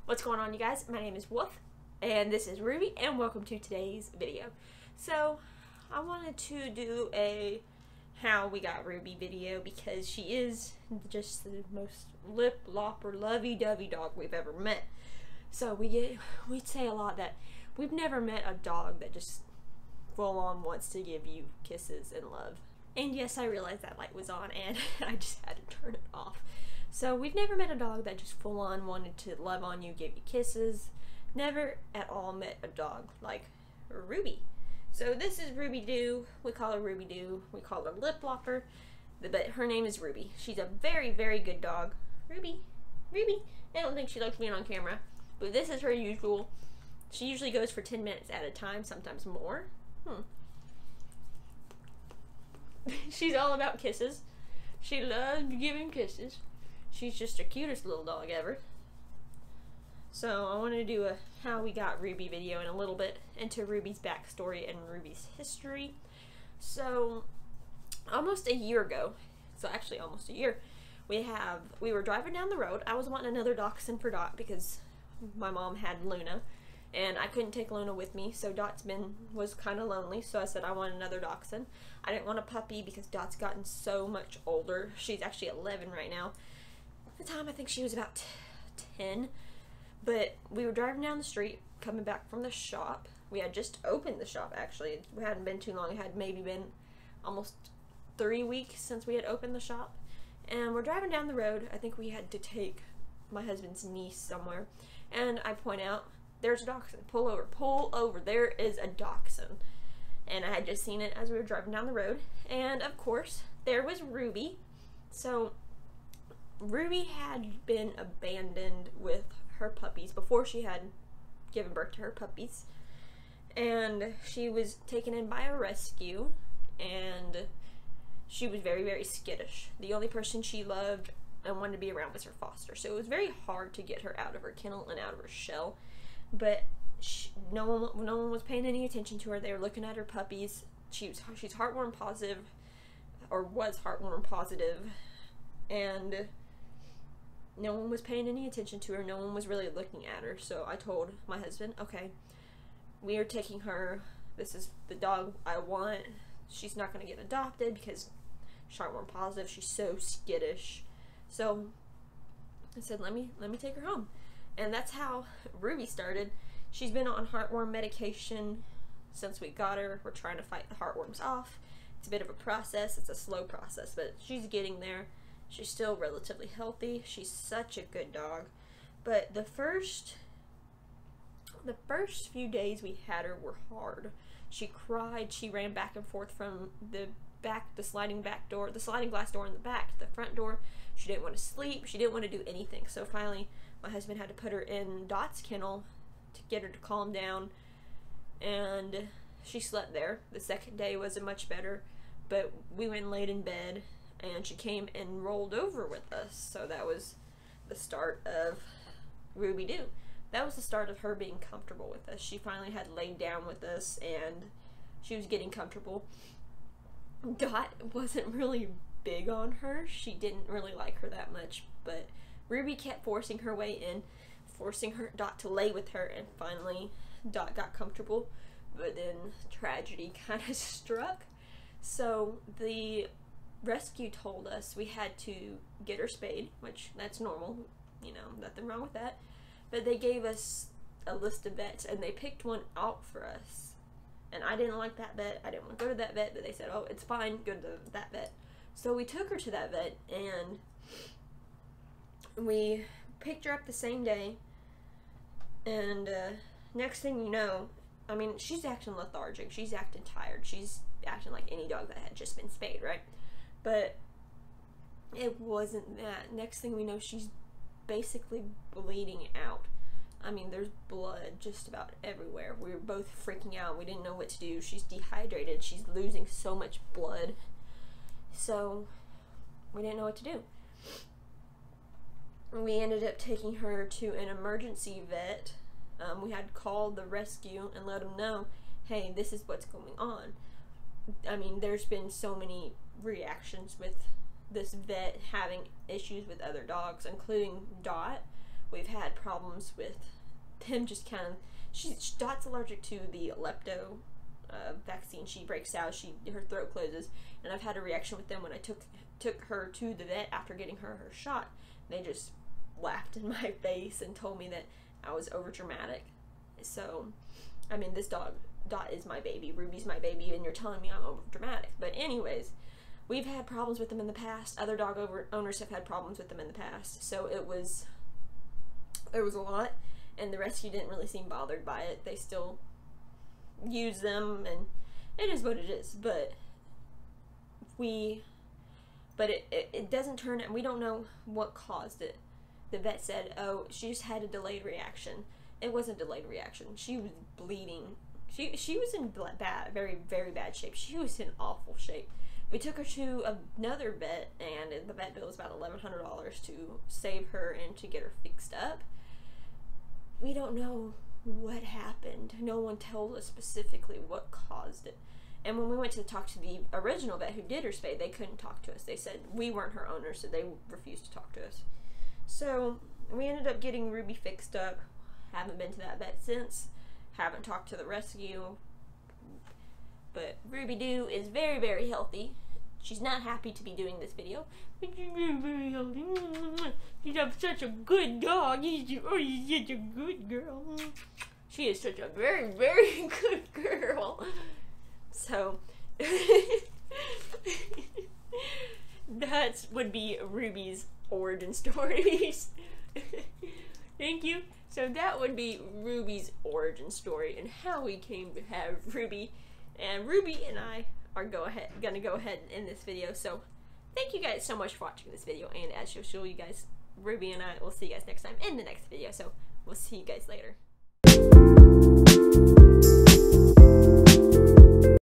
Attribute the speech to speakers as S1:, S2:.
S1: What's going on, you guys? My name is Woof, and this is Ruby, and welcome to today's video. So, I wanted to do a how we got Ruby video because she is just the most lip-lopper, lovey-dovey dog we've ever met. So we say a lot that we've never met a dog that just full-on wants to give you kisses and love. And yes, I realized that light was on and I just had to turn it off. So we've never met a dog that just full-on wanted to love on you, give you kisses. Never at all met a dog like Ruby. So this is Ruby Doo. We call her Ruby Doo. We call her Lip Lopper, but her name is Ruby. She's a very, very good dog. Ruby. I don't think she likes being on camera, but this is her usual. She usually goes for 10 minutes at a time, sometimes more. She's all about kisses. She loves giving kisses. She's just the cutest little dog ever. So I wanted to do a how we got Ruby video and a little bit into Ruby's backstory and Ruby's history. So almost a year ago, so actually almost a year, we were driving down the road. I was wanting another dachshund for Dot because my mom had Luna and I couldn't take Luna with me, so Dot's was kind of lonely, so I said I want another dachshund. I didn't want a puppy because Dot's gotten so much older. She's actually 11 right now. At the time I think she was about 10. But we were driving down the street, coming back from the shop. We had just opened the shop, actually. It hadn't been too long. It had maybe been almost 3 weeks since we had opened the shop. And we're driving down the road. I think we had to take my husband's niece somewhere. And I point out, there's a dachshund. Pull over. There is a dachshund. And I had just seen it as we were driving down the road. And, of course, there was Ruby. So, Ruby had been abandoned with her puppies before she had given birth to her puppies, and she was taken in by a rescue, and she was very, very skittish. The only person she loved and wanted to be around was her foster, so it was very hard to get her out of her kennel and out of her shell. But no one was paying any attention to her. They were looking at her puppies. She's heartworm positive, or was heartworm positive, and no one was paying any attention to her. No one was really looking at her. So I told my husband, okay, we are taking her. This is the dog I want. She's not going to get adopted because she's heartworm positive. She's so skittish. So I said, let me take her home. And that's how Ruby started. She's been on heartworm medication since we got her. We're trying to fight the heartworms off. It's a bit of a process. It's a slow process, but she's getting there. She's still relatively healthy. She's such a good dog. But the first few days we had her were hard. She cried. She ran back and forth from the sliding glass door in the back to the front door. She didn't want to sleep. She didn't want to do anything. So finally, my husband had to put her in Dot's kennel to get her to calm down. And she slept there. The second day wasn't much better, but we went and laid in bed. And she came and rolled over with us. So that was the start of Ruby Doo. That was the start of her being comfortable with us. She finally had laid down with us and she was getting comfortable. Dot wasn't really big on her. She didn't really like her that much. But Ruby kept forcing her way in, forcing Dot to lay with her, and finally Dot got comfortable. But then tragedy kind of struck. So the rescue told us we had to get her spayed, which that's normal, you know, nothing wrong with that. But they gave us a list of vets and they picked one out for us. And I didn't like that vet. I didn't want to go to that vet, but they said, oh, it's fine, go to that vet. So we took her to that vet and we picked her up the same day. And next thing you know, I mean, she's acting lethargic. She's acting tired. She's acting like any dog that had just been spayed, right? But it wasn't that. Next thing we know, she's basically bleeding out. I mean, there's blood just about everywhere. We were both freaking out. We didn't know what to do. She's dehydrated. She's losing so much blood. So we didn't know what to do. We ended up taking her to an emergency vet. We had called the rescue and let them know, hey, this is what's going on. I mean, there's been so many reactions with this vet having issues with other dogs, including Dot, We've had problems with him just kind of, Dot's allergic to the lepto vaccine. She breaks out, her throat closes, and I've had a reaction with them when I took her to the vet after getting her shot. They just laughed in my face and told me that I was over dramatic. So, I mean, this Dot is my baby, Ruby's my baby, and you're telling me I'm over dramatic. But anyways, we've had problems with them in the past. Other dog owners have had problems with them in the past. So it was a lot, and the rescue didn't really seem bothered by it. They still use them, and it is what it is. But it doesn't turn out, we don't know what caused it. The vet said, oh, she just had a delayed reaction. It wasn't a delayed reaction. She was bleeding. She was in very, very bad shape. She was in awful shape. We took her to another vet, and the vet bill was about $1,100 to save her and to get her fixed up. We don't know what happened. No one told us specifically what caused it. And when we went to talk to the original vet who did her spay, they couldn't talk to us. They said we weren't her owner, so they refused to talk to us. So we ended up getting Ruby fixed up. Haven't been to that vet since. Haven't talked to the rescue. But Ruby Doo is very, very healthy. She's not happy to be doing this video. But she's very, very healthy. She's such a good dog. She's such a good girl. She is such a very, very good girl. So, that would be Ruby's origin stories. Thank you. So that would be Ruby's origin story and how we came to have Ruby. And Ruby and I are gonna go ahead and end this video. So thank you guys so much for watching this video. And as usual, you guys, Ruby and I will see you guys next time in the next video. So we'll see you guys later.